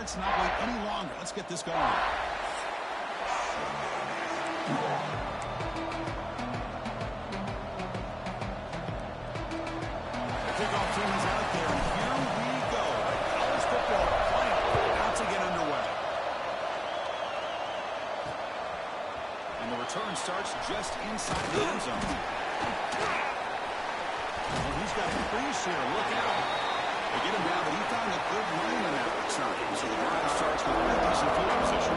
let's not wait any longer. Let's get this going. The kickoff team is out there, and here we go. College football playoff about to get underway. And the return starts just inside the end zone. Well, he's got a crease here. Look out. They get him down, but he found a good lane in that return. So the drive starts with a decent field position.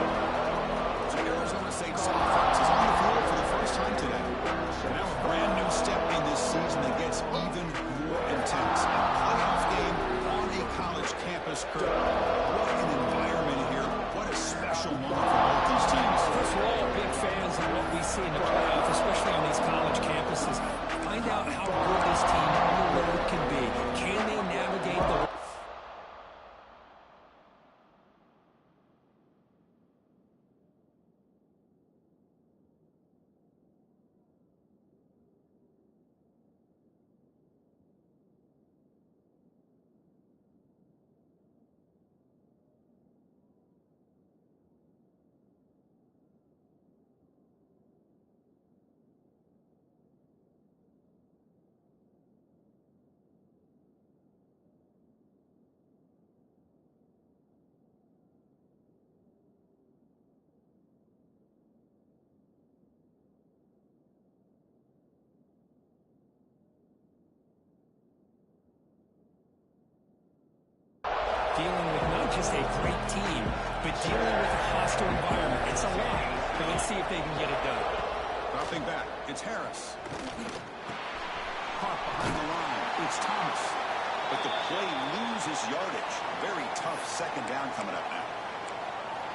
So Arizona State's offense is on the field for the first time today. And now a brand new step in this season that gets even more intense. A playoff game on a college campus, Kurt. What an environment here. What a special moment for both these teams. First of all, big fans of what we see in the playoffs, especially on these college campuses. Find out how good this team on the road can be. Can they navigate the... Dealing with not just a great team, but dealing with a hostile environment. It's a lot, but let's see if they can get it done. Dropping back, it's Harris. Caught behind the line, it's Thomas. But the play loses yardage. Very tough second down coming up now.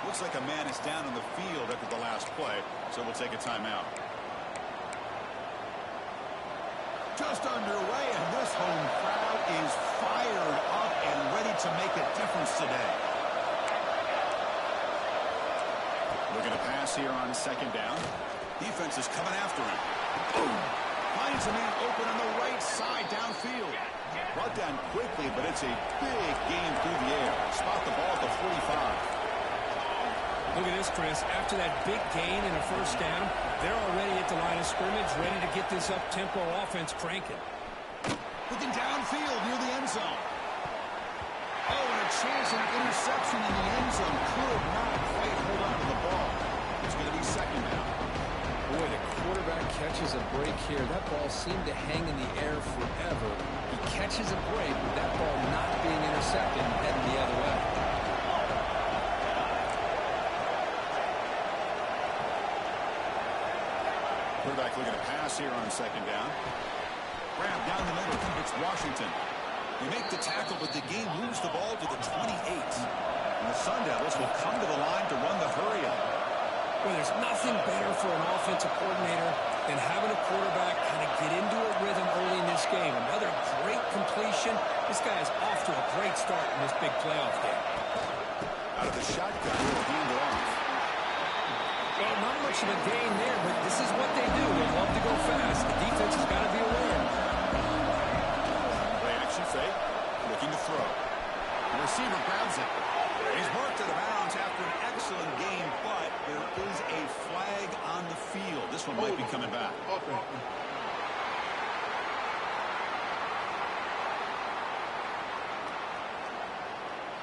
Looks like a man is down on the field after the last play, so we'll take a timeout. Just underway, and this home crowd is fired up and ready to make a difference today. Looking to pass here on second down. Defense is coming after him. Boom! Finds a man open on the right side downfield. Brought down quickly, but it's a big gain through the air. Spot the ball at the 45. Look at this, Chris. After that big gain and a first down, they're already at the line of scrimmage, ready to get this up-tempo offense cranking. Looking downfield near the end zone. Oh, and a chance at an interception in the end zone. Could not quite hold on to the ball. It's going to be second down. Boy, the quarterback catches a break here. That ball seemed to hang in the air forever. He catches a break with that ball not being intercepted and heading the other way. Quarterback looking to pass here on second down. Grab down the middle. It's Washington. They make the tackle, but the game moves the ball to the 28. And the Sun Devils will come to the line to run the hurry up. Well, there's nothing better for an offensive coordinator than having a quarterback kind of get into a rhythm early in this game. Another great completion. This guy is off to a great start in this big playoff game. Out of the shotgun, he'll hand it off. Well, not much of a gain there, but this is what they do. They love to go fast. The defense has got to be aware. Play action fake, looking to throw. The receiver grabs it. He's marked out of bounds after an excellent game, but there is a flag on the field. This one might be coming back.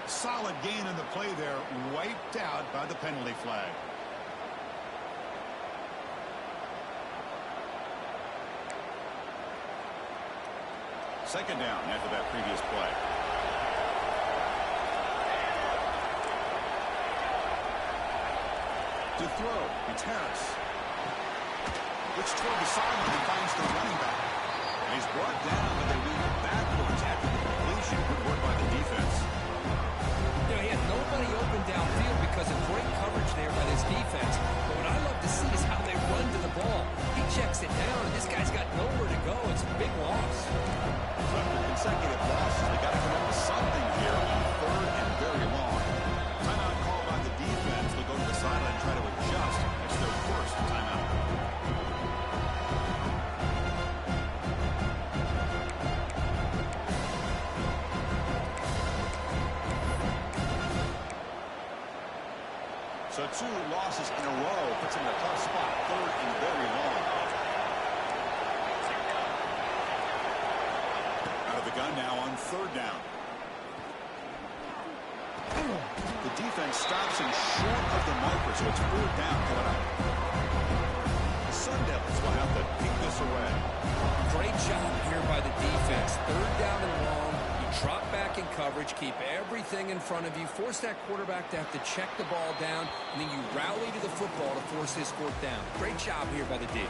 Solid gain in the play there, wiped out by the penalty flag. Second down after that previous play. To throw, it's Harris. Looks toward the sideline and finds the running back. And he's brought down, but they move it backwards after the completion. Good work by the defense. You know, he had nobody open downfield because of great coverage there by this defense. But what I love to see is how they run to the ball. He checks it down, and this guy's got nowhere to go. It's a big loss. After consecutive losses, they got to come up with something here on third and very long. Timeout called by the defense. They'll go to the sideline and try to adjust. It's their first timeout. So 2 losses in a row puts him in a tough spot, 3rd and very long. Out of the gun now on 3rd down. The defense stops him short of the marker, so it's 4th down coming up. The Sun Devils will have to pick this away. Great job here by the defense. 3rd down and long. You drop back in coverage, keep everything in front of you, force that quarterback to have to check the ball down, and then you rally to the football to force this 4th down. Great job here by the D.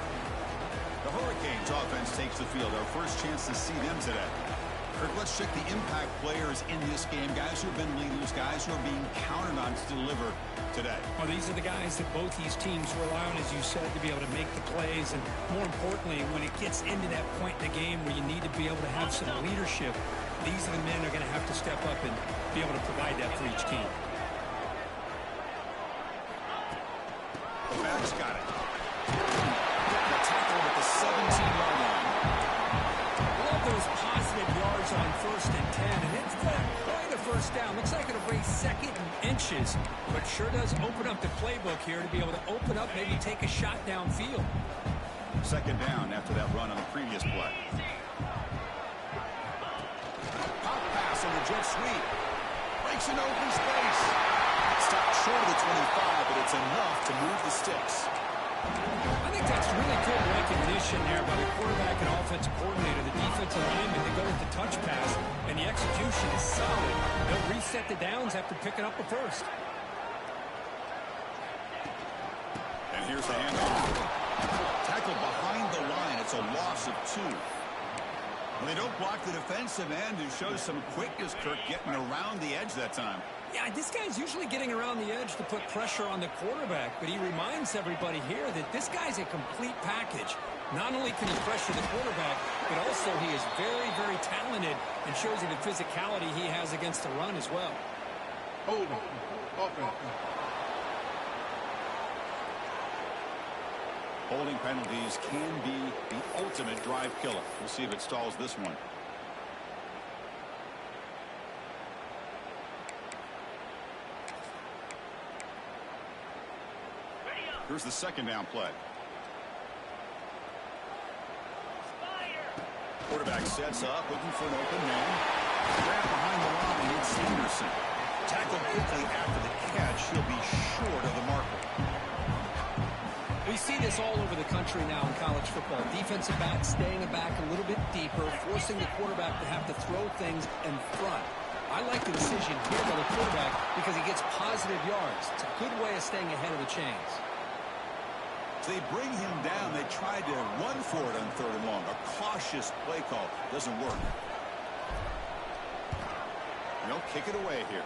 The Hurricanes offense takes the field. Our first chance to see them today. Kirk, let's check the impact players in this game. Guys who have been leaders, guys who are being counted on to deliver today. Well, these are the guys that both these teams rely on, as you said, to be able to make the plays. And more importantly, when it gets into that point in the game where you need to be able to have some leadership, these are the men that are going to have to step up and be able to provide that for each team. The back's got it. Getting a tackle at the 17-yard line. Love those positive yards on 1st and 10, and it's not quite a 1st down. Looks like it'll raise 2nd and inches, but sure does open up the playbook here to be able to open up, maybe take a shot downfield. 2nd down after that run on the previous play. Pop pass on the jet sweep. Breaks into open space. Stopped short of the 25, but it's enough to move the sticks. I think that's really good recognition there by the quarterback and offensive coordinator. The defensive lineman, they go with the touch pass, and the execution is solid. They'll reset the downs after picking up the 1st. And here's the handoff. Tackled behind the line. It's a loss of 2. Well, they don't block the defensive end, who shows some quickness, Kirk, getting around the edge that time. Yeah, this guy's usually getting around the edge to put pressure on the quarterback, but he reminds everybody here that this guy's a complete package. Not only can he pressure the quarterback, but also he is very, very talented and shows you the physicality he has against the run as well. Hold on. Offense. Holding penalties can be the ultimate drive killer. We'll see if it stalls this one. Here's the 2nd down play. Quarterback sets up, looking for an open man. Grab behind the line, it's Sanderson. Tackled quickly after the catch. He'll be short of the marker. We see this all over the country now in college football. Defensive backs staying back a little bit deeper, forcing the quarterback to have to throw things in front. I like the decision here by the quarterback because he gets positive yards. It's a good way of staying ahead of the chains. So they bring him down. They tried to run for it on 3rd and long. A cautious play call. Doesn't work. They'll kick it away here.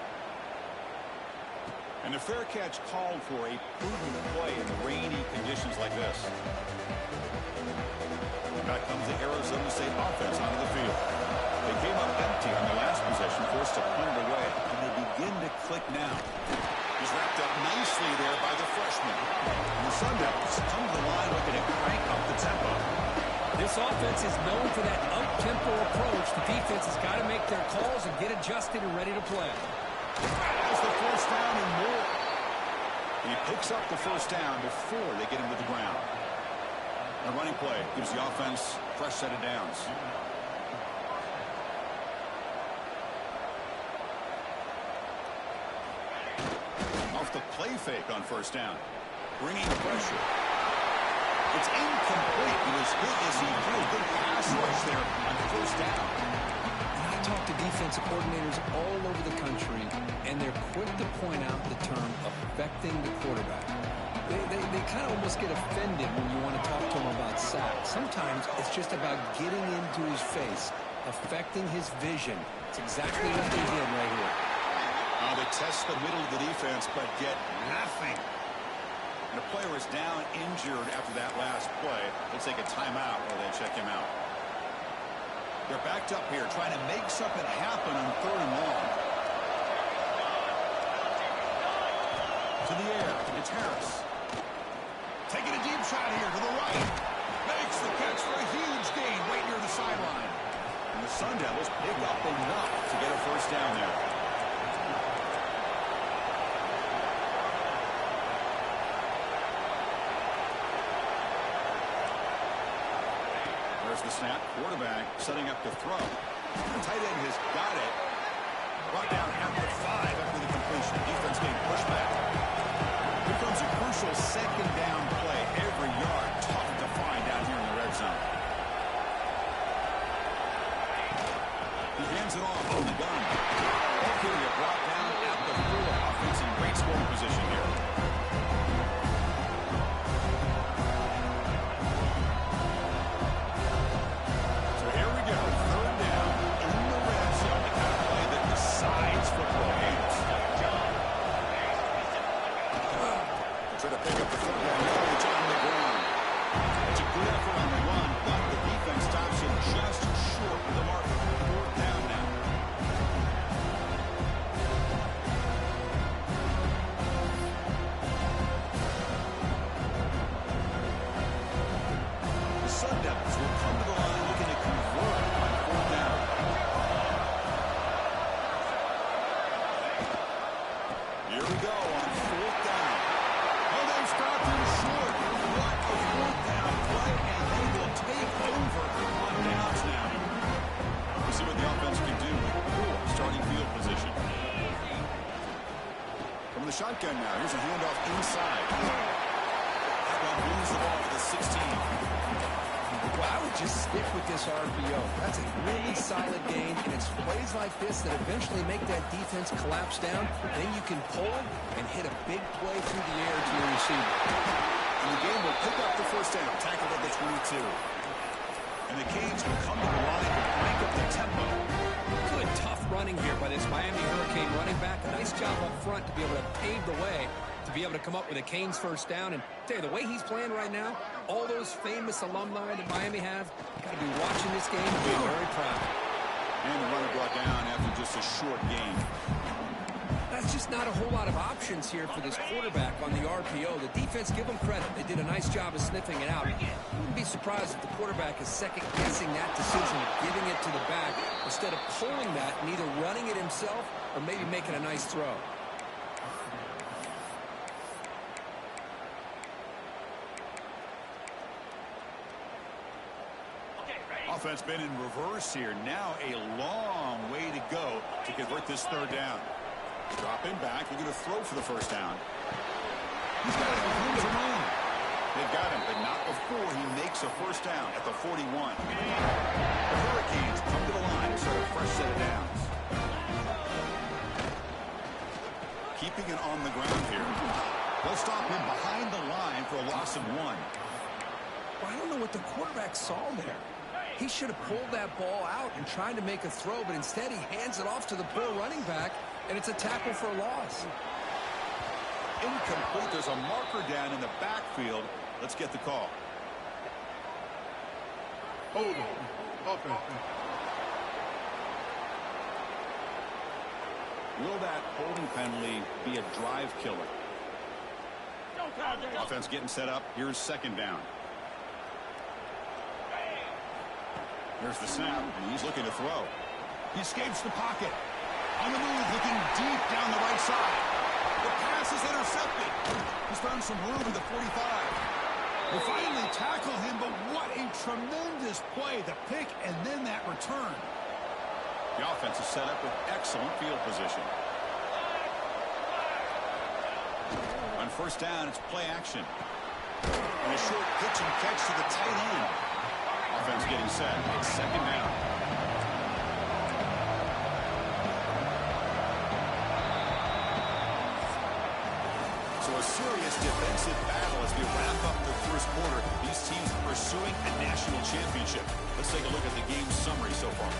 And the fair catch called for a prudent play in rainy conditions like this. Back comes the Arizona State offense onto the field. They came up empty on the last possession, forced to punt it away. And they begin to click now. He's wrapped up nicely there by the freshman. And the Sun Devils come to the line looking to crank up the tempo. This offense is known for that up-tempo approach. The defense has got to make their calls and get adjusted and ready to play. That's the 1st down and more. And he picks up the 1st down before they get him to the ground. A running play gives the offense a fresh set of downs. Off the play fake on 1st down. Bringing pressure. It's incomplete. He was hit as he threw a good pass rush there on 1st down. And I talk to defensive coordinators all over the country, and they're quick to point out the term affecting the quarterback. They kind of almost get offended when you want to talk to them about sacks. Sometimes it's just about getting into his face, affecting his vision. It's exactly what they did right here. They test the middle of the defense, but get nothing. And the player is down injured after that last play. They'll take a timeout while they check him out. They're backed up here, trying to make something happen on 3rd and long. To the air, it's Harris. Taking a deep shot here to the right. Makes the catch for a huge gain right near the sideline. And the Sun Devils pick up enough to get a 1st down there. the snap. Quarterback setting up to throw. The tight end has got it. Brought down at the 5 after the completion. Defense getting pushed back. Here comes a crucial second down play. Every yard tough to find down here in the red zone. He hands it off on the gun. Okay, brought down at the 4. Offense in great scoring position here. So here we go. Third down in the red zone. The kind of play that decides football games. Try to pick up the football yardage on the ground. It's a good effort on the run, but the defense stops him just short of the mark. Fourth down now. The Sun Devils will come to the line looking to convert on fourth down. Here we go on fourth down. Oh, they stopped him short. What a fourth down play, and they will take over on downs now. We'll see what the offense can do with poor starting field position. From the shotgun now, here's a handoff inside. That one moves the ball to the 16. Well, I would just stick with this RPO. That's a really solid game, and it's plays like this that eventually make that defense collapse down. Then you can pull it and hit a big play through the air to your receiver. And the game will pick up the first down, tackled at the 22. And the Canes will come to the line to break up the tempo. Good, tough running here by this Miami Hurricane running back. A nice job up front to be able to pave the way, to be able to come up with a Canes first down. And tell you, the way he's playing right now, all those famous alumni that Miami have, got to be watching this game and being very proud. And the runner brought down after just a short game. That's just not a whole lot of options here for this quarterback on the RPO. The defense, give them credit. They did a nice job of sniffing it out. Wouldn't be surprised if the quarterback is second-guessing that decision of giving it to the back instead of pulling that and either running it himself or maybe making a nice throw. Offense been in reverse here. Now a long way to go to convert this third down. Dropping back. They're going to throw for the first down. He's got it. They've got him, but not before he makes a first down at the 41. The Hurricanes come to the line and start a fresh set of downs. Keeping it on the ground here. They'll stop him behind the line for a loss of 1. Well, I don't know what the quarterback saw there. He should have pulled that ball out and tried to make a throw, but instead he hands it off to the poor running back, and it's a tackle for a loss. Incomplete. There's a marker down in the backfield. Let's get the call. Hold on. Offense. Will that holding penalty be a drive killer? Offense getting set up. Here's second down. Here's the snap, and he's looking to throw. He escapes the pocket. On the move, looking deep down the right side. The pass is intercepted. He's found some room in the 45. They finally tackle him, but what a tremendous play. The pick and then that return. The offense is set up with excellent field position. On first down, it's play action. And a short pitch and catch to the tight end. Offense getting set. It's second down. So a serious defensive battle as we wrap up the first quarter. These teams pursuing a national championship. Let's take a look at the game summary so far.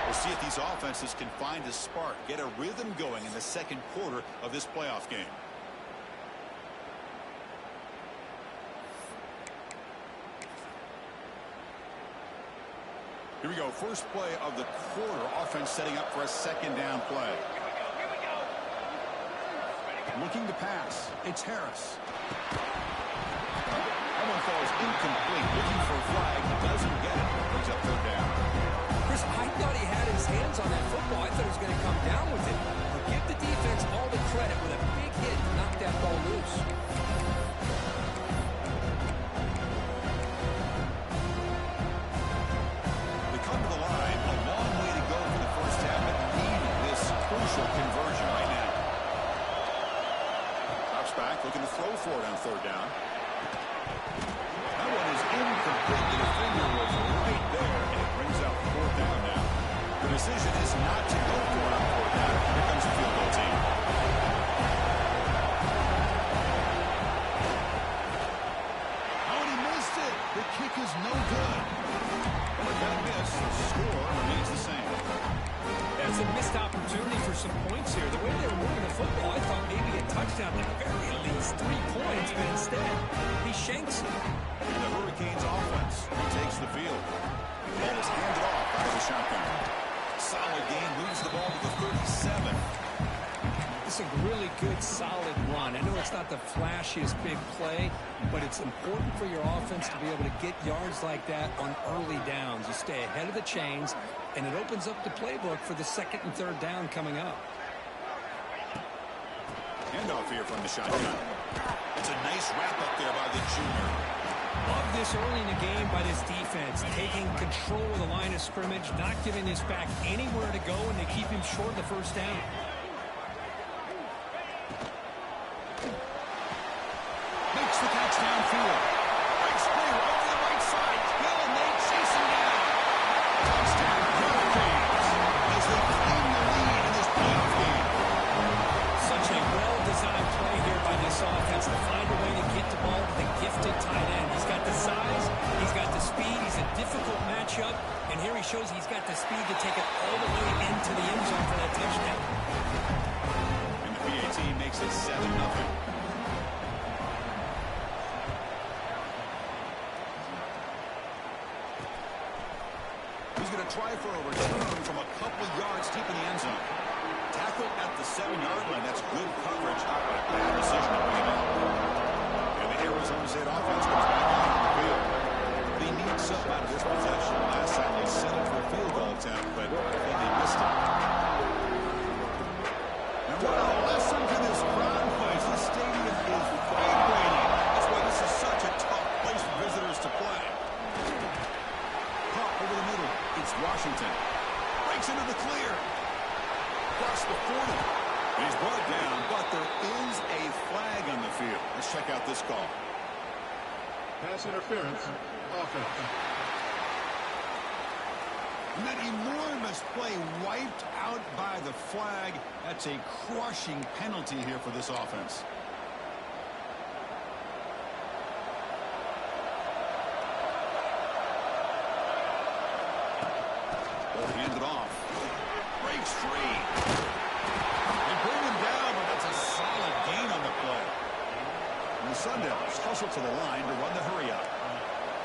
We'll see if these offenses can find a spark, get a rhythm going in the second quarter of this playoff game. Here we go. First play of the quarter. Offense setting up for a second down play. Looking to pass. It's Harris. That one falls incomplete. Looking for a flag. Doesn't get it. Brings up third down. Chris, I thought he had his hands on that football. I thought he was going to come down with it. But give the defense all the credit with a big hit to knock that ball loose. They come to the line. A long way to go for the first half, but need this crucial conversion right now. Drops back, looking to throw for it on third down. That one is incomplete. The defender was right there, and it brings out fourth down now. The decision is not to go for it on fourth down. Here comes the field goal team. Oh, and he missed it. The kick is no good. Well, it got missed. The score remains the same. That's a missed opportunity for some points here. The way they were moving the football, I thought maybe a touchdown, at the very least 3 points, but instead, he shanks it. The Hurricanes offense takes the field. The ball is handed off out of the shotgun. Solid gain, moves the ball to the 37. It's a really good, solid run. I know it's not the flashiest big play, but it's important for your offense to be able to get yards like that on early downs. You stay ahead of the chains, and it opens up the playbook for the second and third down coming up. Handoff here from the shotgun. It's a nice wrap up there by the junior. Love this early in the game by this defense, taking control of the line of scrimmage, not giving this back anywhere to go, and they keep him short of the first down. Makes the catch downfield. Breaks free over the right side. Hill and they chase him down. Touchdown Hurricanes as they claim the lead in this playoff game. Such a well-designed play here by this offense to find a way to get the ball to the gifted tight end. He's got the size, he's got the speed, he's a difficult matchup, and here he shows he's got the speed to take it all the way into the end zone for that touchdown. And the PAT makes it 7-0. He's going to try for a return from a couple of yards deep in the end zone. Tackle at the 7-yard line. That's good coverage. But a bad decision to bring it out. And the Arizona State offense comes back out on the field. They need something out of this possession. Last time they settled for a field goal attempt, but then they missed it. And what a lesson to this crowd plays. This stadium is vibrating. That's why this is such a tough place for visitors to play. Pop over the middle. It's Washington. Breaks into the clear. Across the 40. And he's brought down, but there is a flag on the field. Let's check out this call. Pass interference. Offense. And that enormous play wiped out by the flag. That's a crushing penalty here for this offense. Ball handed off. Breaks free. They bring him down, but that's a solid gain on the play. And the Sun Devils hustle to the line to run the hurry up.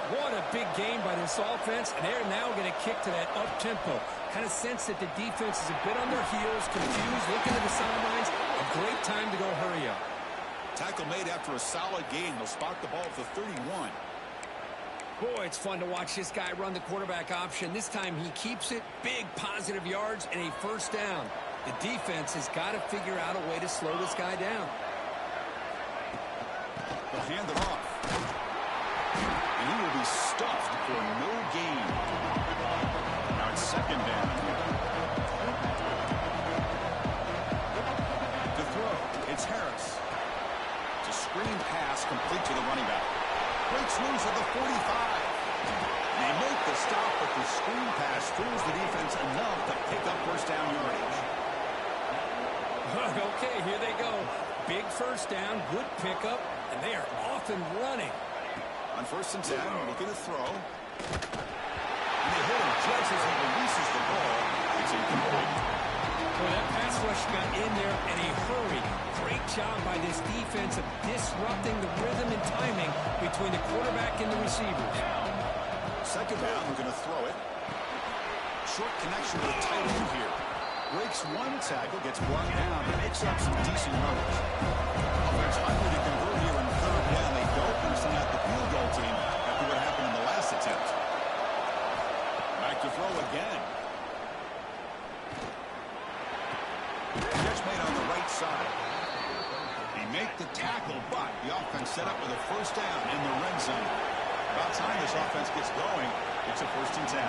What a big game by this offense, and they're now going to kick to that up-tempo. Kind of sense that the defense is a bit on their heels, confused, looking at the sidelines. A great time to go hurry up. Tackle made after a solid gain. They'll spot the ball at the 31. Boy, it's fun to watch this guy run the quarterback option. This time he keeps it, big positive yards, and a first down. The defense has got to figure out a way to slow this guy down. They'll hand it off. And he will be stuffed for no gain. Now it's second down. To throw, it's Harris. It's a screen pass complete to the running back. Breaks loose at the 45. They make the stop, but the screen pass fools the defense enough to pick up first down yardage. Okay, here they go. Big first down, good pickup, and they are off and running. On first and 10, looking to throw. And they hit him just as he releases the ball. It's incomplete. Well, that pass rush got in there in a hurry. Great job by this defense of disrupting the rhythm and timing between the quarterback and the receivers. Second down, we're going to throw it. Short connection with tight end here. Breaks one tackle, gets brought down, and makes up some decent yardage. Offense hungry to convert here on third down. They don't want to send out the field goal team after what happened in the last attempt. Back to throw again. Catch made on the right set up with a first down in the red zone. About time this offense gets going. It's a 1st and 10.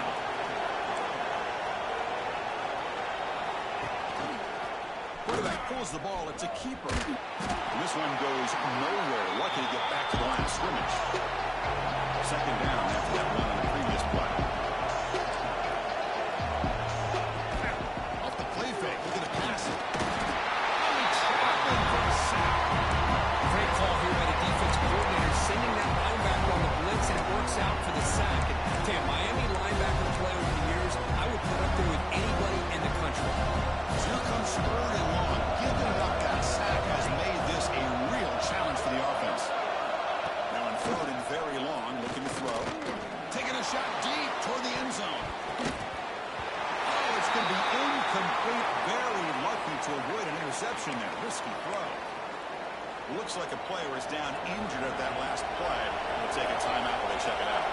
Quarterback pulls the ball. It's a keeper. And this one goes nowhere. Lucky to get back to the line of scrimmage. 2nd down after that run on the previous play. Off the play fake. Look at the pass. Only traveling for a sack. Great call here by the defensive coordinator, sending that linebacker on the blitz, and it works out for the sack. And damn, Miami linebacker play over the years, I would put up there with anybody in the country. Here comes 3rd and long. Giving up that sack has made this a real challenge for the offense. Now on 3rd and very long, looking to throw. Taking a shot deep toward the end zone. Oh, it's going to be incomplete. Very lucky to avoid an interception there. Risky throw. Looks like a player is down injured at that last play. We'll take a timeout while they check it out.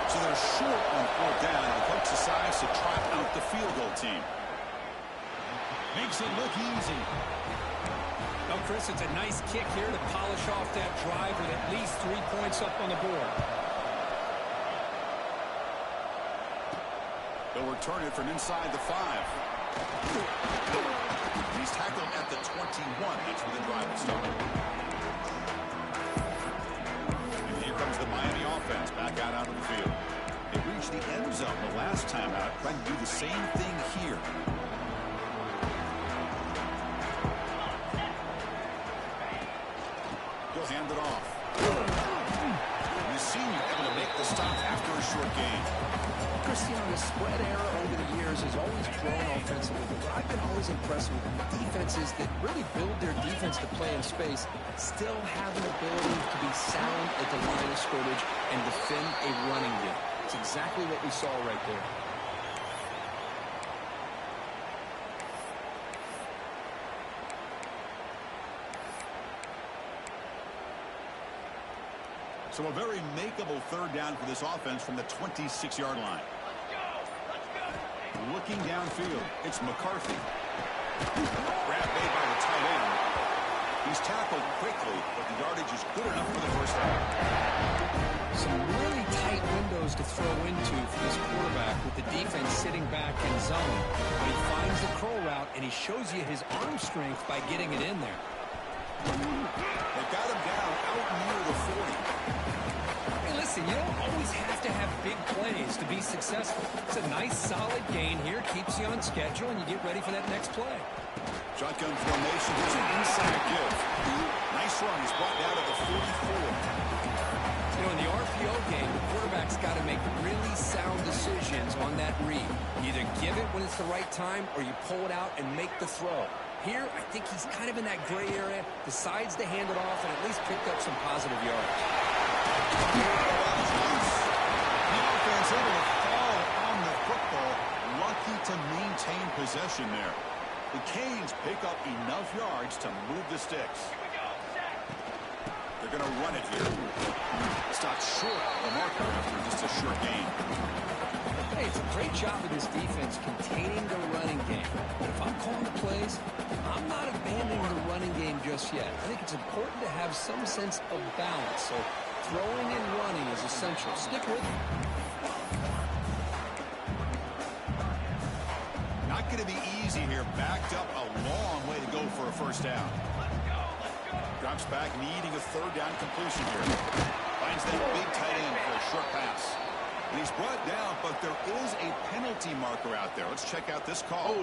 So they're short on 4th down, and the coach decides to try out the field goal team. Makes it look easy. Well, Chris, it's a nice kick here to polish off that drive with at least 3 points up on the board. They'll return it from inside the 5. He's tackled at the 21. That's where the drive will start. And here comes the Miami offense back out onto the field. They reached the end zone the last time out, trying to do the same thing here. He'll hand it off. The senior able to make the stop after a short gain. Christian, the spread era over the years has always grown offensively, but I've been always impressed with defenses that really build their defense to play in space, still have an ability to be sound at the line of scrimmage and defend a running game. It's exactly what we saw right there. So a very makeable 3rd down for this offense from the 26-yard line. Looking downfield, it's McCarthy. Grab made by the tight end. He's tackled quickly, but the yardage is good enough for the 1st down. Some really tight windows to throw into for this quarterback with the defense sitting back in zone. But he finds the curl route, and he shows you his arm strength by getting it in there. They got him down out near the 40. Hey, listen, you don't always have to have big plays to be successful. It's a nice, solid gain here. Keeps you on schedule, and you get ready for that next play. Shotgun formation. Here's an inside give. Nice run. He's brought down to the 44. You know, in the RPO game, the quarterback's got to make really sound decisions on that read. You either give it when it's the right time, or you pull it out and make the throw. Here, I think he's kind of in that gray area, decides to hand it off, and at least picked up some positive yards. The offense able to fall on the football. Lucky to maintain possession there. The Canes pick up enough yards to move the sticks. They're going to run it here. Stopped short of the marker after just a short gain. Hey, it's a great job of this defense containing the running game. But if I'm calling the plays, I'm not abandoning the running game just yet. I think it's important to have some sense of balance. So throwing and running is essential. Stick with it. Not going to be easy here. Backed up a long way to go for a 1st down. Drops back, needing a 3rd down completion here. Finds that big tight end for a short pass. And he's brought down, but there is a penalty marker out there. Let's check out this call.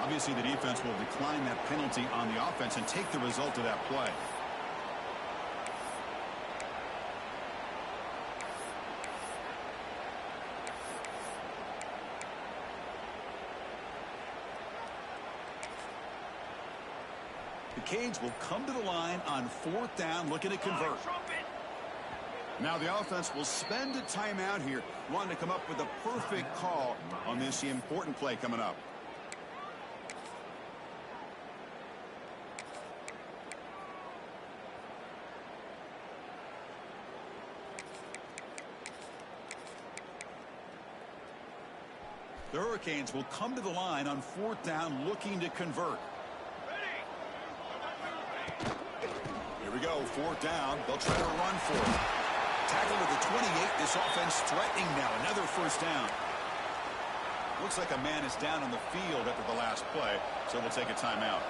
Obviously, the defense will decline that penalty on the offense and take the result of that play. The Canes will come to the line on 4th down, looking to convert. Now the offense will spend a timeout here, wanting to come up with a perfect call on this important play coming up. The Hurricanes will come to the line on 4th down, looking to convert. we go, 4th down. They'll try to run for it. Tackle to the 28. This offense threatening now. Another 1st down. Looks like a man is down on the field after the last play, so we'll take a timeout.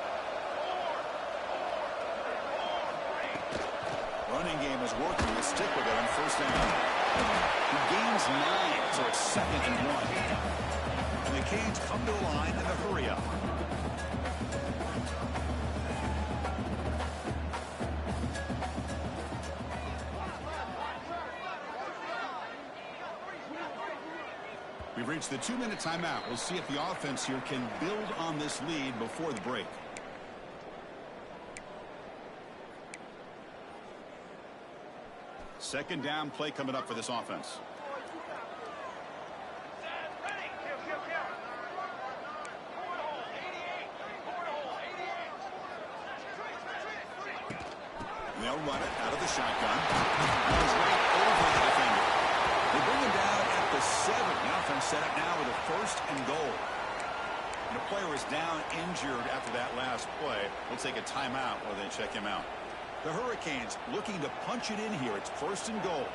Running game is working. Let's stick with it on 1st down. He gains 9, so it's 2nd and 1. And the Canes come to the line in the hurry-up. We've reached the 2-minute timeout. We'll see if the offense here can build on this lead before the break. Second down play coming up for this offense. They'll run it out of the shotgun. He's right over the defender. They bring him down at the 7. The offense set up now with a 1st and goal. And the player is down injured after that last play. We'll take a timeout while they check him out. The Hurricanes looking to punch it in here. It's 1st and goal.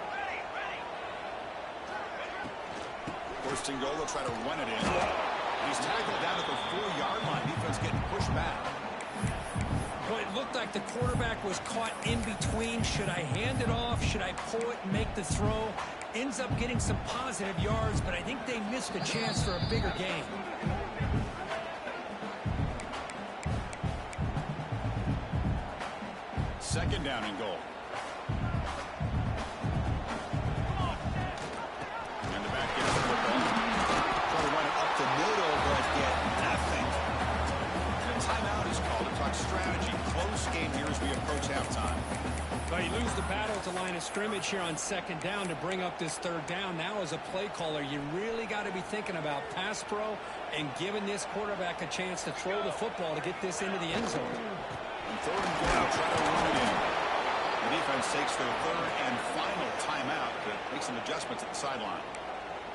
1st and goal. They'll try to run it in. He's tackled down at the 4-yard line. Defense getting pushed back. Well, it looked like the quarterback was caught in between. Should I hand it off? Should I pull it and make the throw? Ends up getting some positive yards, but I think they missed a chance for a bigger gain. Second down and goal. And the back gets the football. Try to run it up the middle, but get nothing. And a timeout is called to talk strategy. Close game here as we approach halftime. Well, you lose the battle at the line of scrimmage here on 2nd down to bring up this 3rd down. Now as a play caller, you really got to be thinking about pass pro and giving this quarterback a chance to throw the football to get this into the end zone. And 3rd and goal, try to run it in. The defense takes their 3rd and final timeout to make some adjustments at the sideline.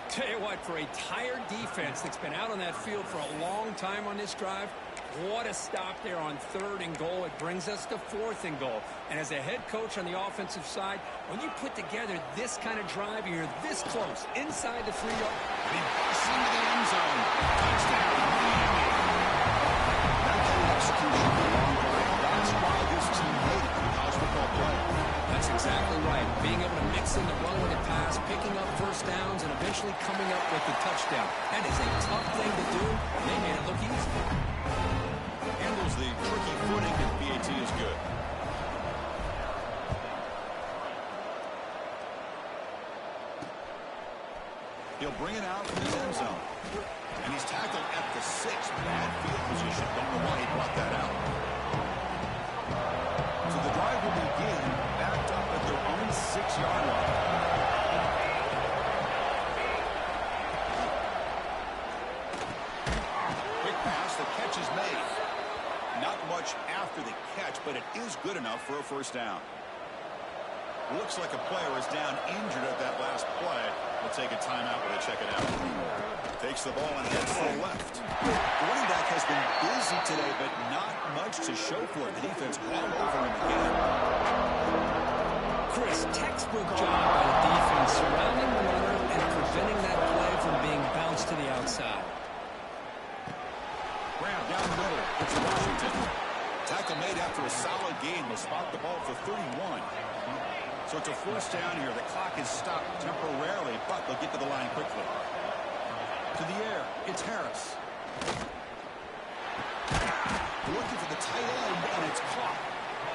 Tell you what, for a tired defense that's been out on that field for a long time on this drive, what a stop there on 3rd and goal. It brings us to 4th and goal. And as a head coach on the offensive side, when you put together this kind of drive, you're this close inside the 3-yard. And he busts into the end zone. Touchdown, Miami. That kind of execution for a long drive. That's why this team made it in college football play. That's exactly right. Being able to mix in the run with the pass, picking up 1st downs, and eventually coming up with the touchdown. That is a tough thing to do, and they made it look easy. Handles the tricky footing, and PAT is good. He'll bring it out from his end zone. And he's tackled at the 6. Bad field position. Don't know why he brought that out. So the drive will begin backed up at their own 6-yard line. Quick pass. The catch is made. Not much after the catch, but it is good enough for a 1st down. Looks like a player is down injured at that last play. We'll take a timeout while they check it out. Takes the ball and heads to the left. The running back has been busy today, but not much to show for it. The defense all over him again. Chris, textbook job by the defense surrounding the runner and preventing that play from being bounced to the outside. Graham down the middle. It's Washington. Tackle made after a solid gain. Will spot the ball for 31. So it's a 1st down here. The clock is stopped temporarily, but they'll get to the line quickly. To the air, it's Harris. Looking for the tight end, and it's caught.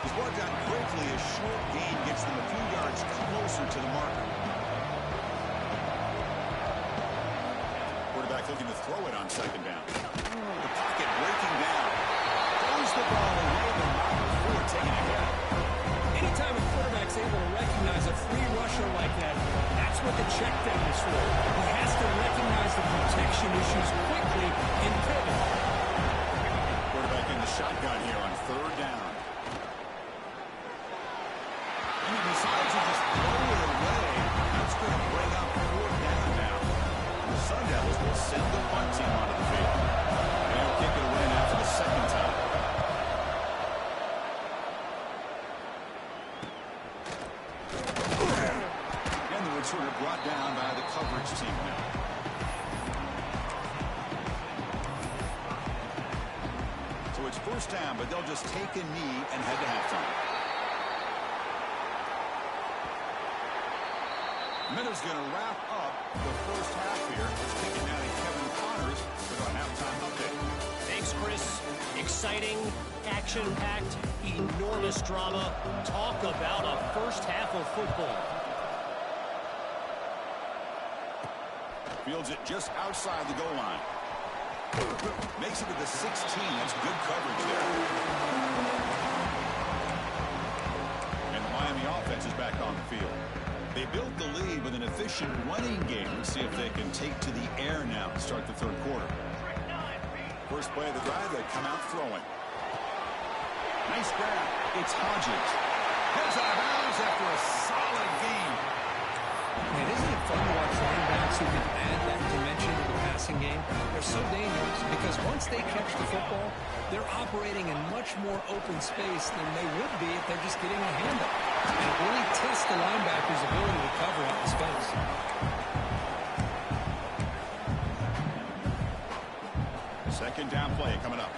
He's brought down quickly. A short gain gets them a few yards closer to the marker. Quarterback looking to throw it on 2nd down. The pocket breaking down. Throws the ball away, but not before taking it back. Anytime a quarterback's able to recognize a free rusher like that, that's what the check down is for. He has to recognize the protection issues quickly and pivot. Quarterback in the shotgun here on 3rd down. And he decides to just throw it away. That's going to bring up 4th down now. The Sun Devils will send the punt team onto the field. They'll kick it away now for the 2nd time. It's sort of brought down by the coverage team now. So it's first down, but they'll just take a knee and head to halftime. Minutes going to wrap up the first half here. It's kicking down to Kevin Connors with our halftime update. Thanks, Chris. Exciting, action-packed, enormous drama. Talk about a first half of football. Fields it just outside the goal line. Makes it to the 16. That's good coverage there. And the Miami offense is back on the field. They built the lead with an efficient running game. Let's see if they can take to the air now to start the third quarter. First play of the drive, they come out throwing. Nice grab. It's Hodges. Heads out of bounds after a solid game. Man, isn't it fun to watch running backs who can add that dimension to the passing game? They're so dangerous because once they catch the football, they're operating in much more open space than they would be if they're just getting a handoff. And it really tests the linebacker's ability to cover out the space. Second down play coming up.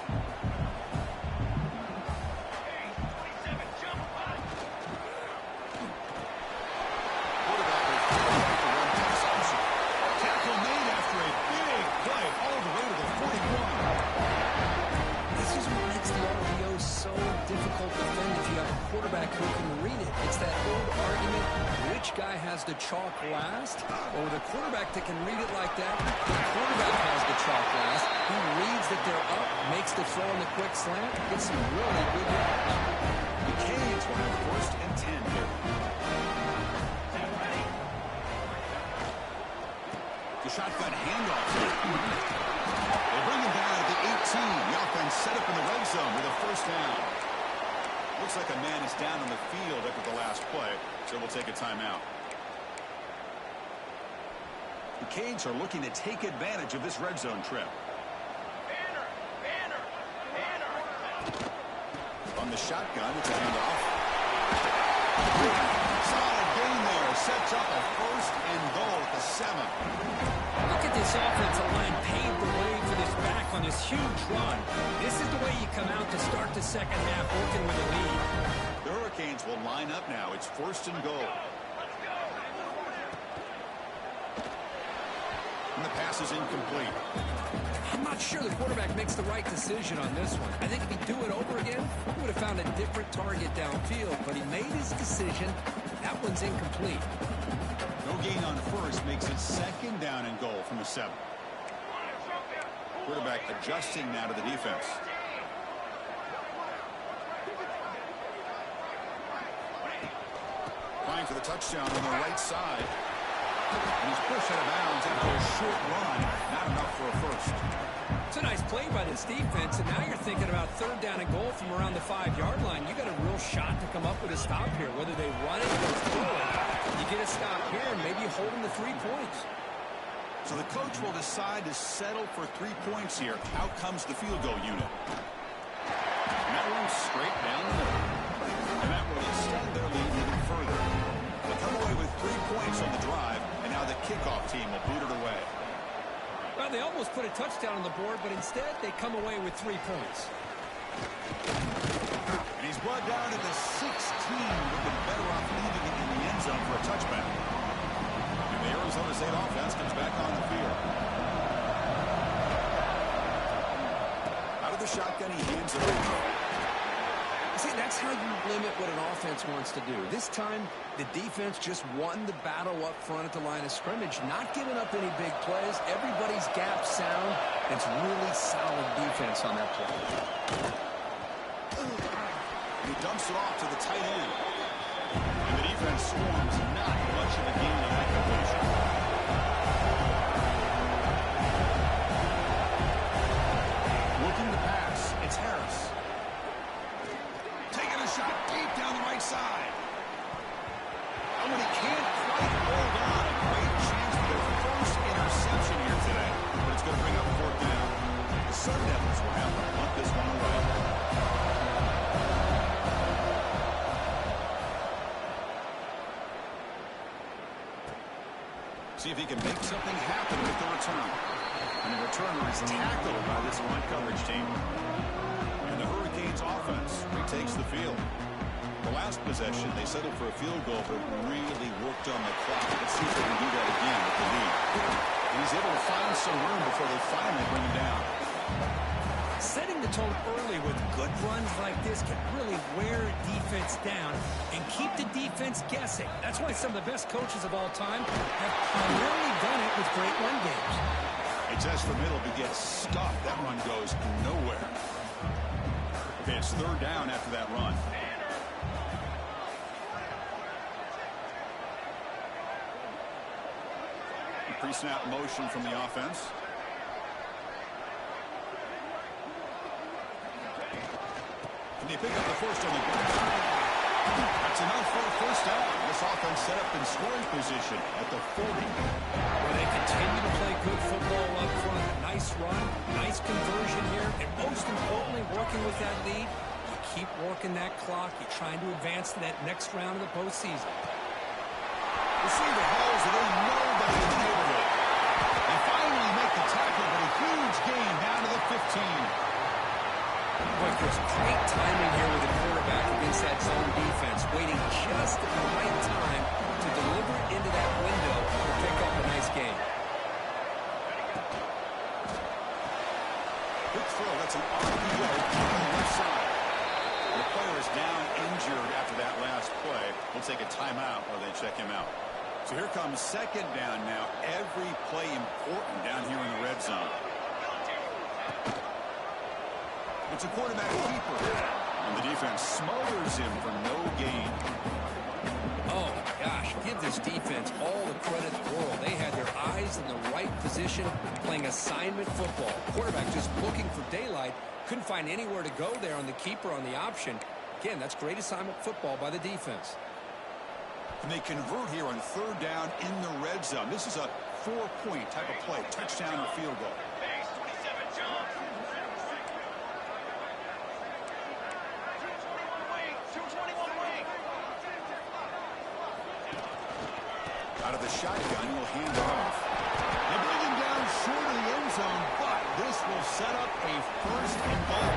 Tackle made after a big play all the way to the 41. This is what makes the RPO so difficult to defend if you have a quarterback who can read it. It's that old argument, which guy has the chalk last? Or with a quarterback that can read it like that, the quarterback has the chalk last. He reads that they're up, makes the throw in the quick slant, gets some really good yards. The Canes will have first and 10 here. The shotgun handoff. They bring him down at the 18. The offense set up in the red zone with a first down. Looks like a man is down on the field after the last play, so we'll take a timeout. The Canes are looking to take advantage of this red zone trip. On the shotgun, it's a handoff. Solid gain there. Sets up a first and goal at the 7. Look at this offensive line paved the way for this back on this huge run. This is the way you come out to start the second half working with a lead. The Hurricanes will line up now. It's first and goal. And the pass is incomplete. I'm not sure the quarterback makes the right decision on this one. I think if he'd do it over again, he would have found a different target downfield, but he made his decision. That one's incomplete. No gain on first makes it second down and goal from the 7. Quarterback adjusting now to the defense. Trying for the touchdown on the right side. And he's pushed out of bounds after a short run. Not enough for a first. It's a nice play by this defense, and now you're thinking about third down and goal from around the 5-yard line. You got a real shot to come up with a stop here, whether they run it or throw it. You get a stop here, and maybe you hold them to 3 points. So the coach will decide to settle for 3 points here. Out comes the field goal unit. And that runs straight down the middle. And that will extend their lead even further. They come away with 3 points on the drive, and now the kickoff team will boot it away. Well, they almost put a touchdown on the board, but instead they come away with 3 points. And he's brought down to the 16. Would have been better off leaving it in the end zone for a touchback. And the Arizona State offense comes back on the field. Out of the shotgun, he hands it over. See, that's how you limit what an offense wants to do. This time, the defense just won the battle up front at the line of scrimmage, not giving up any big plays. Everybody's gap sound. It's really solid defense on that play. He dumps it off to the tight end. And the defense swarms not much of a gain on that completion. Looking to pass. It's Harris. Taking a shot deep down the right side. And when he can't quite hold on, a great chance for their first interception here today. But it's going to bring up fourth down. The Sun Devils will have to punt this one away. See if he can make something happen with the return. And the returner is tackled by this line coverage team. And the Hurricanes offense retakes the field. The last possession, they settled for a field goal, but really worked on the clock. Let's see if they can do that again with the lead. And he's able to find some room before they finally bring him down. Setting the tone early with good runs like this can really wear defense down and keep the defense guessing. That's why some of the best coaches of all time have primarily done it with great run games. He tests for middle, but gets stopped. That run goes nowhere. Okay, it's third down after that run. Pre-snap motion from the offense. And they pick up the first on the ground. That's enough for a first down. This offense set up in scoring position at the 40. Well, they continue to play good football up front. A nice run, nice conversion here, and most importantly, working with that lead, you keep working that clock. You're trying to advance to that next round of the postseason. Receiver hauls it in, nobody in the neighborhood. They finally make the tackle, but a huge gain down to the 15. Boy, there's great timing here with the quarterback against that zone defense, waiting just at the right time to deliver it into that window to pick up a nice gain. Quick throw, that's an RPO on the left side. The player is down injured after that last play. We'll take a timeout while they check him out. So here comes second down now. Every play important down here in the red zone. It's a quarterback keeper. And the defense smothers him for no gain. Oh, my gosh. Give this defense all the credit in the world. They had their eyes in the right position, playing assignment football. Quarterback just looking for daylight. Couldn't find anywhere to go there on the keeper on the option. Again, that's great assignment football by the defense. And they convert here on third down in the red zone. This is a 4-point type of play, touchdown or field goal. Out of the shotgun, he'll hand it off. They bring him down short of the end zone, but this will set up a first and goal.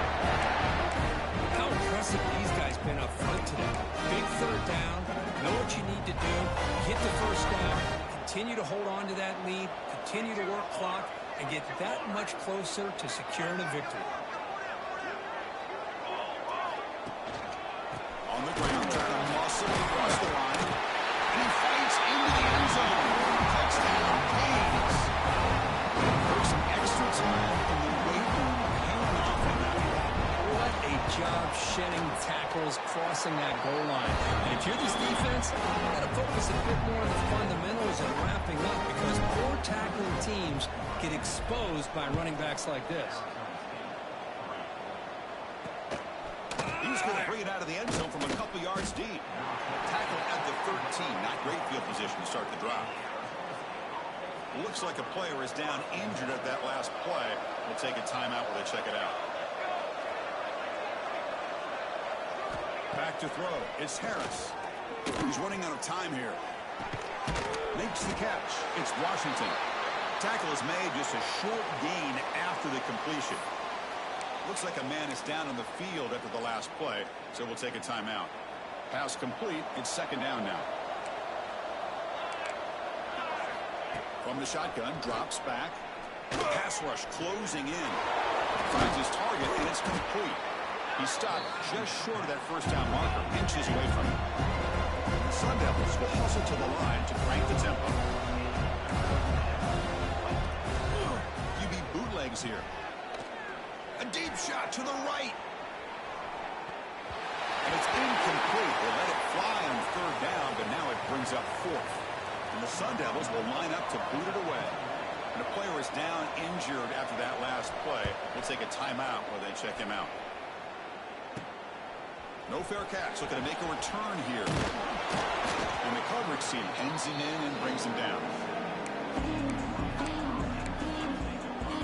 How impressive these guys been up front today. Big third down, know what you need to do, get the first down, continue to hold on to that lead, continue to work clock, and get that much closer to securing a victory. On the ground, trying to muscle across the line. And he fights into the end zone. Touchdown, Canes. There's some extra time in the weight room paying off on that block. What a job shedding tackles, crossing that goal line. And if you're this defense, you've got to focus a bit more on the fundamentals and wrapping up, because poor tackling teams get exposed by running backs like this. He's going to bring it out of the end zone from a couple yards deep. Tackle at the 13. Not great field position to start the drive. Looks like a player is down injured at that last play. We'll take a timeout while they check it out. Back to throw. It's Harris. He's running out of time here. Makes the catch. It's Washington. Tackle is made, just a short gain after the completion. Looks like a man is down on the field after the last play, so we'll take a timeout. Pass complete. It's second down now. From the shotgun, drops back. Pass rush closing in. Finds his target, and it's complete. He stopped just short of that first down marker, inches away from it. The Sun Devils will hustle to the line to crank the tempo. QB bootlegs here. A deep shot to the right. And it's incomplete. They let it fly on third down, but now it brings up fourth. And the Sun Devils will line up to boot it away. And the player is down injured after that last play. We'll take a timeout while they check him out. No fair catch. Looking to make a return here. And the coverage team pins him in and brings him down.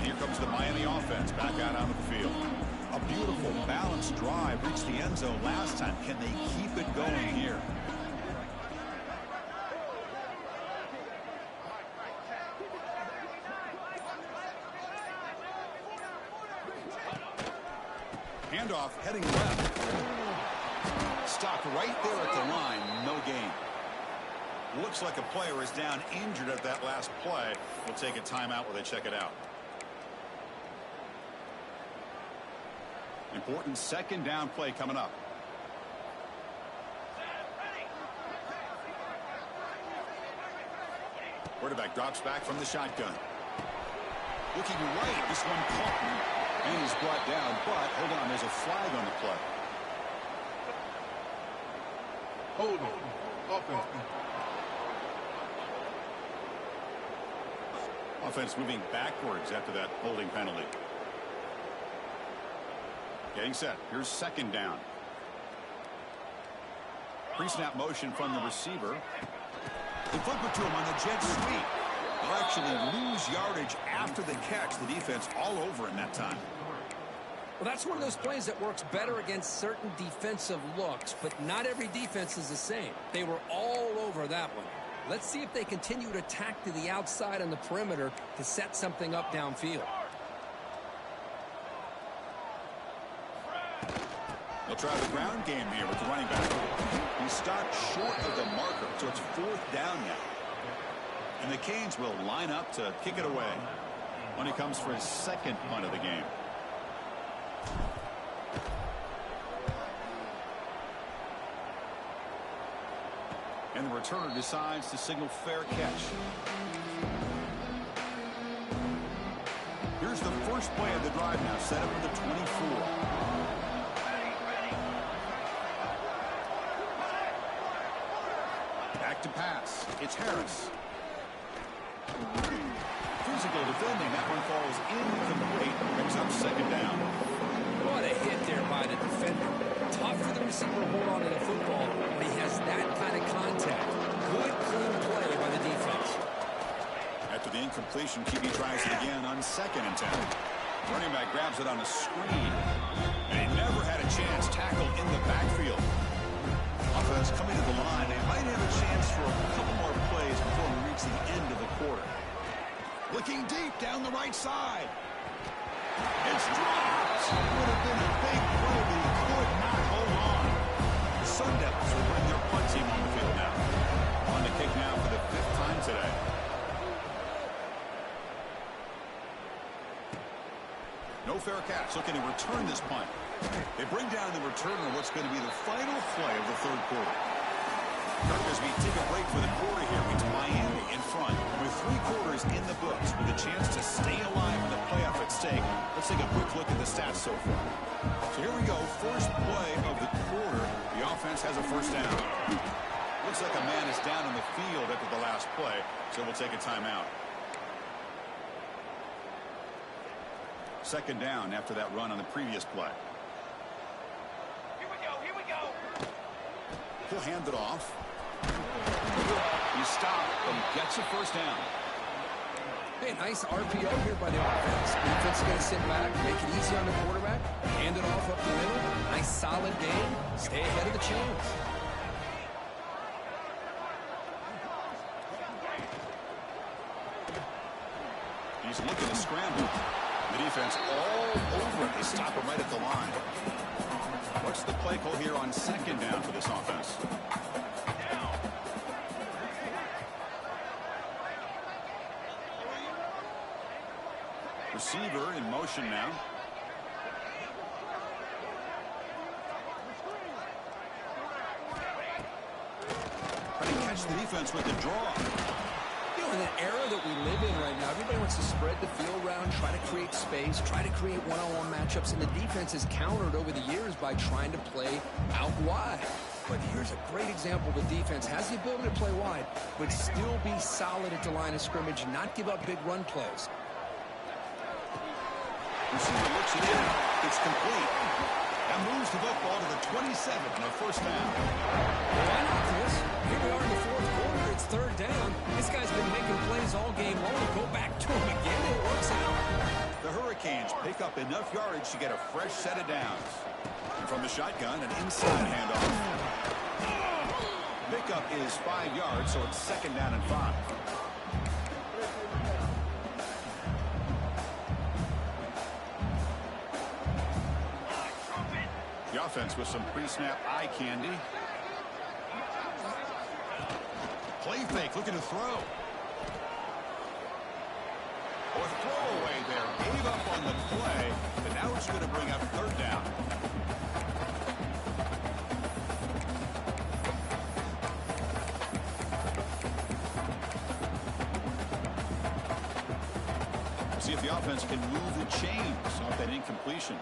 Here comes the Miami offense back out onto the field. A beautiful, balanced drive reached the end zone last time. Can they keep it going here? handoff heading left. Stopped right there at the line. No gain. Looks like a player is down injured at that last play. We'll take a timeout while they check it out. Important second down play coming up. Quarterback drops back from the shotgun. Looking right. This one caught. And he's brought down. But, hold on, there's a flag on the play. Holding. Offense. Offense moving backwards after that holding penalty. Getting set. Here's second down. Pre-snap motion from the receiver. They flip it to him on the jet sweep. They'll actually lose yardage after the catch. The defense all over in that time. Well, that's one of those plays that works better against certain defensive looks, but not every defense is the same. They were all over that one. Let's see if they continue to tack to the outside on the perimeter to set something up downfield. They'll try the ground game here with the running back. He stopped short of the marker, so it's fourth down now. And the Canes will line up to kick it away when he comes for his second punt of the game. And the returner decides to signal fair catch. Here's the first play of the drive now, set up for the 24. Back to pass. It's Harris. Physical defending. That one falls incomplete. Brings up second down. What a hit there by the defender. Tough for the receiver to hold on to the football when he has that kind of contact. Good, clean play by the defense. After the incompletion, QB tries it again on 2nd and 10. Running back grabs it on the screen. And he never had a chance. Tackled in the backfield. Offense coming to the line. They might have a chance for a couple more plays before we reach the end of the quarter. Looking deep down the right side. It's dropped. Would have been a big play, but he could not hold on. The Sun Devils will bring their punt team on the field now. On the kick now for the 5th time today. No fair catch. Looking to return this punt. They bring down the returner what's going to be the final play of the 3rd quarter. As we take a break for the quarter here, it's Miami in front with 3 quarters in the books with a chance to stay alive in the playoff at stake. Let's take a quick look at the stats so far. So here we go. First play of the quarter. The offense has a first down. Looks like a man is down in the field after the last play, so we'll take a timeout. Second down after that run on the previous play. Here we go. He'll hand it off. He stopped and gets a first down. Hey, nice RPO here by the offense. Defense is going to sit back, make it easy on the quarterback, hand it off up the middle. Nice solid game. Stay ahead of the chains. He's looking to scramble. The defense all over it. They stop him right at the line. What's the play call here on 2nd down for this offense? Receiver in motion now. Trying to catch the defense with the draw. In the era that we live in right now, everybody wants to spread the field around, try to create space, try to create one-on-one matchups, and the defense has countered over the years by trying to play out wide. But here's a great example. The defense has the ability to play wide, but still be solid at the line of scrimmage, not give up big run plays. Receiver looks it in. It's complete. That moves the football to the 27 and a first down. Why not, Chris? Here we are in the 4th quarter. It's 3rd down. This guy's been making plays all game long. Go back to him again. It works out. The Hurricanes pick up enough yardage to get a fresh set of downs. And from the shotgun, an inside handoff. Pickup is 5 yards, so it's 2nd down and 5. offense with some pre-snap eye candy. Play fake, looking to throw. Or throwaway there. Gave up on the play, but now it's going to bring up third down. See if the offense can move the chains off that incompletion.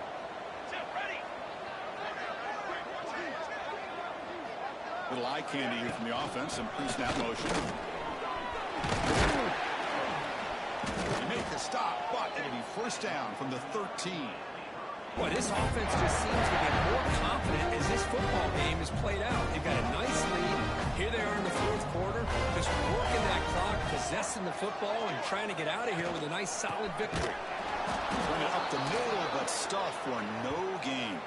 Little eye candy here from the offense, some pre-snap motion. He made the stop, but it'll be first down from the 13. Boy, this offense just seems to get more confident as this football game is played out. They've got a nice lead. Here they are in the fourth quarter, just working that clock, possessing the football, and trying to get out of here with a nice, solid victory. Bring it up the middle, but stuff for no gain.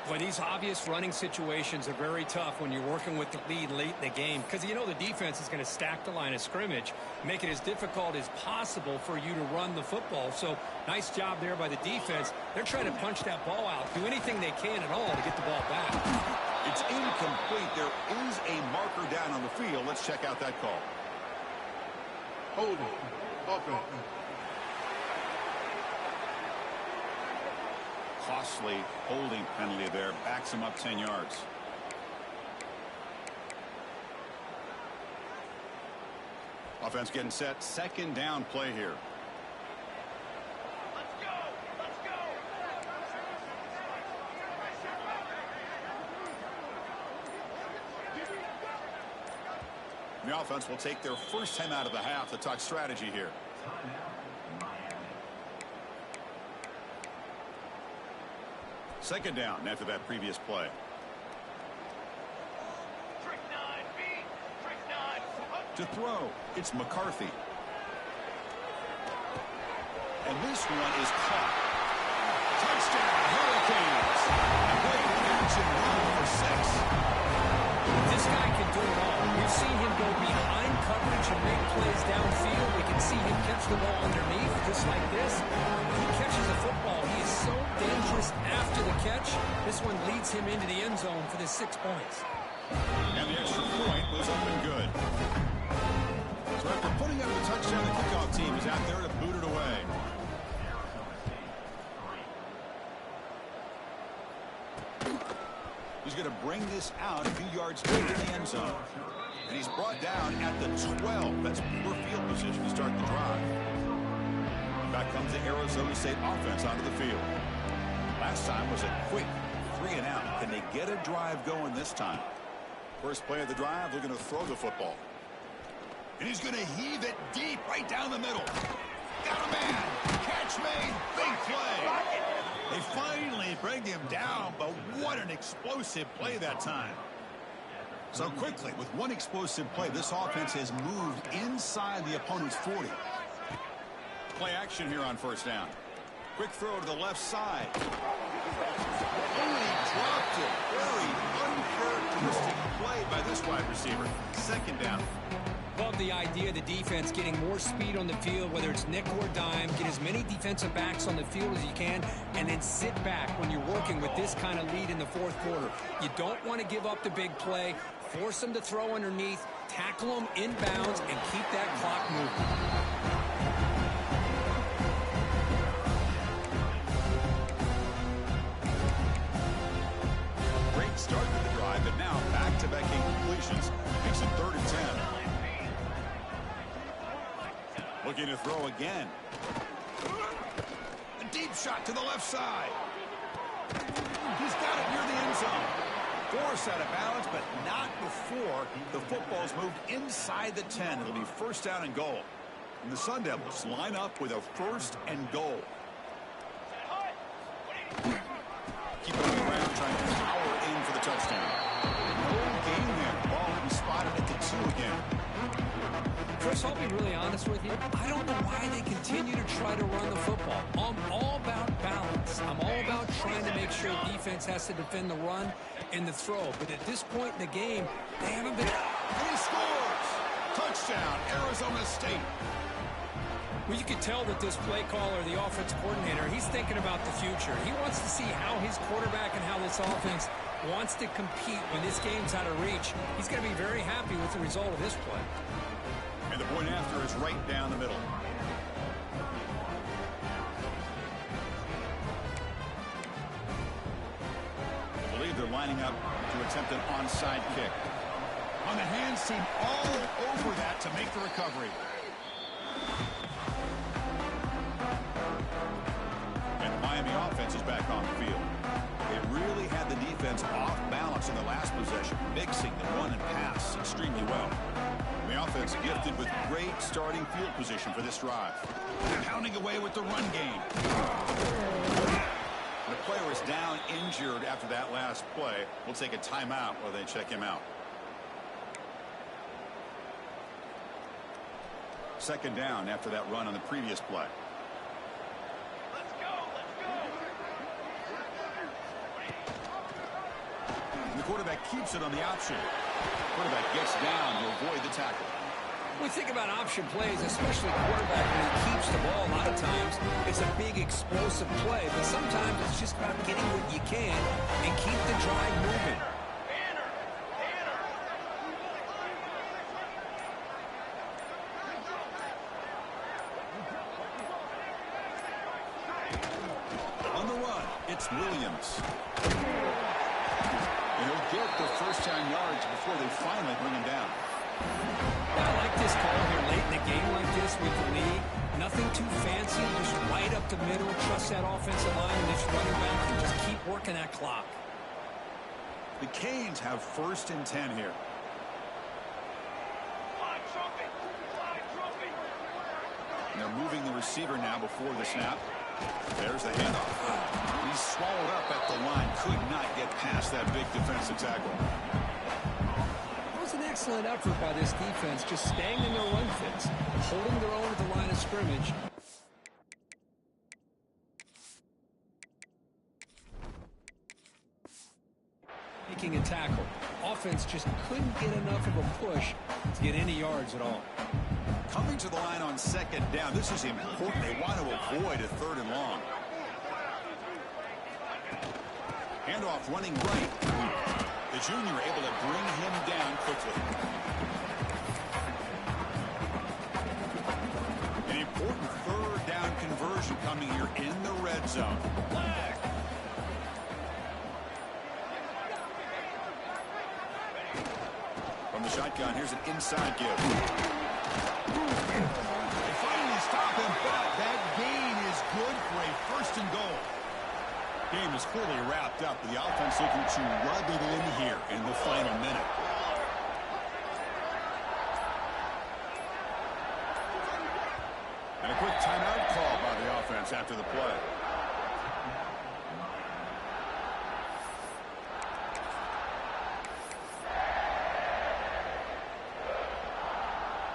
But these obvious running situations are very tough when you're working with the lead late in the game, because you know the defense is going to stack the line of scrimmage, make it as difficult as possible for you to run the football. So nice job there by the defense. They're trying to punch that ball out, do anything they can at all to get the ball back. It's incomplete. There is a marker down on the field. Let's check out that call. Holding. Offense. Costly holding penalty there. Backs him up 10 yards. Offense getting set. Second down play here. The offense will take their first time out of the half to talk strategy here. Second down after that previous play. To throw, it's McCarthy. And this one is caught. Touchdown, Hurricanes. Great action run for 6. This guy can do it all. We've seen him go behind coverage and make plays downfield. We can see him catch the ball underneath, just like this. When he catches the football, he is so dangerous after the catch. This one leads him into the end zone for the 6 points. And the extra point was up and good. So after putting up the touchdown, the kickoff team is out there to boot it away. He's going to bring this out a few yards deep in the end zone. And he's brought down at the 12. That's poor field position to start the drive. Back comes the Arizona State offense onto the field. Last time was a quick 3-and-out. Can they get a drive going this time? First play of the drive, they're going to throw the football. And he's going to heave it deep right down the middle. Got a man. Catch made. Big play. They finally bring him down, but what an explosive play that time. So quickly, with one explosive play, this offense has moved inside the opponent's 40. Play action here on first down. Quick throw to the left side. Only dropped it. Very uncharacteristic play by this wide receiver. Second down. Love the idea of the defense getting more speed on the field, whether it's nickel or dime. Get as many defensive backs on the field as you can, and then sit back when you're working with this kind of lead in the fourth quarter. You don't want to give up the big play. Force them to throw underneath, tackle them inbounds, and keep that clock moving. Great start to the drive, but now back-to-back incompletions. Makes it 3rd and 10. Looking to throw again. A deep shot to the left side. He's got it near the end zone. Forced out of balance, but not before the football's moved inside the 10. It'll be first down and goal. And the Sun Devils line up with a first and goal. Keep it on the ground, trying to power in for the touchdown. No gain there. Ball will be spotted at the 2 again. Chris, I'll be really honest with you. I don't know why they continue to try to run the football. I'm all about balance. I'm all about trying to make sure defense has to defend the run and the throw. But at this point in the game, they haven't been. And he scores! Touchdown, Arizona State. Well, you could tell that this play caller, the offensive coordinator, he's thinking about the future. He wants to see how his quarterback and how this offense wants to compete when this game's out of reach. He's going to be very happy with the result of this play. And the point after is right down the middle. I believe they're lining up to attempt an onside kick. On the hands team all over that to make the recovery. And the Miami offense is back on the field. They really had the defense off balance in the last possession, mixing the run and pass extremely well. The offense gifted with great starting field position for this drive. They're pounding away with the run game. The player is down injured after that last play. We'll take a timeout while they check him out. Second down after that run on the previous play. And the quarterback keeps it on the option. Quarterback gets down to avoid the tackle. We think about option plays, especially quarterback, when he keeps the ball. A lot of times it's a big explosive play, but sometimes it's just about getting what you can and keep the drive moving. On the run, it's Williams. And he'll get the first-down yards before they finally bring him down. I like this call here late in a game like this with the lead. Nothing too fancy, just right up the middle. Trust that offensive line and its running back and just keep working that clock. The Canes have 1st and 10 here. And they're moving the receiver now before the snap. There's the handoff. He's swallowed up at the line. Could not get past that big defensive tackle. It was an excellent effort by this defense, just staying in their run fits, holding their own at the line of scrimmage. Making a tackle. Offense just couldn't get enough of a push to get any yards at all. Coming to the line on 2nd down. This is important. They want to avoid a 3rd and long. Handoff running right. The junior able to bring him down quickly. An important 3rd down conversion coming here in the red zone. From the shotgun, here's an inside give. They finally stop him, but that gain is good for a 1st and goal. Game is fully wrapped up, with the offense looking to rub it in here in the final minute. And a quick timeout call by the offense after the play.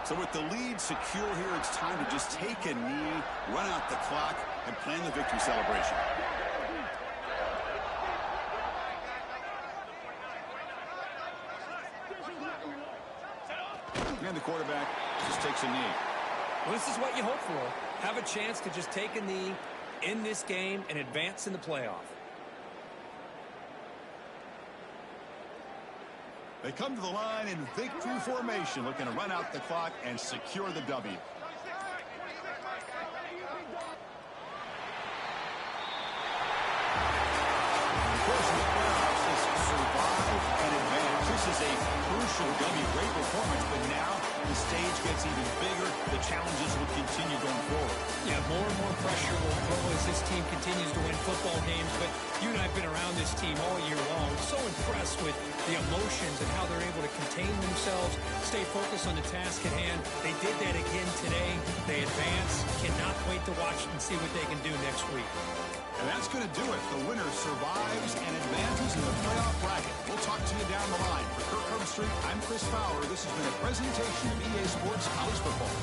So with the lead secure here, it's time to just take a knee, run out the clock, and plan the victory celebration. And the quarterback just takes a knee. Well, this is what you hope for. Have a chance to just take a knee in this game and advance in the playoff. They come to the line in victory formation, looking to run out the clock and secure the W. Survive and advance. This is a crucial W. Great performance, but now the stage gets even bigger. The challenges will continue going forward. Yeah, more and more pressure will grow as this team continues to win football games. But you and I have been around this team all year long. So impressed with the emotions and how they're able to contain themselves, stay focused on the task at hand. They did that again today. They advance. Cannot wait to watch and see what they can do next week. And that's going to do it. The winner survives and advances in the playoff bracket. We'll talk to you down the line. For Kirk Street, I'm Chris Fowler. This has been a presentation of EA Sports College Football.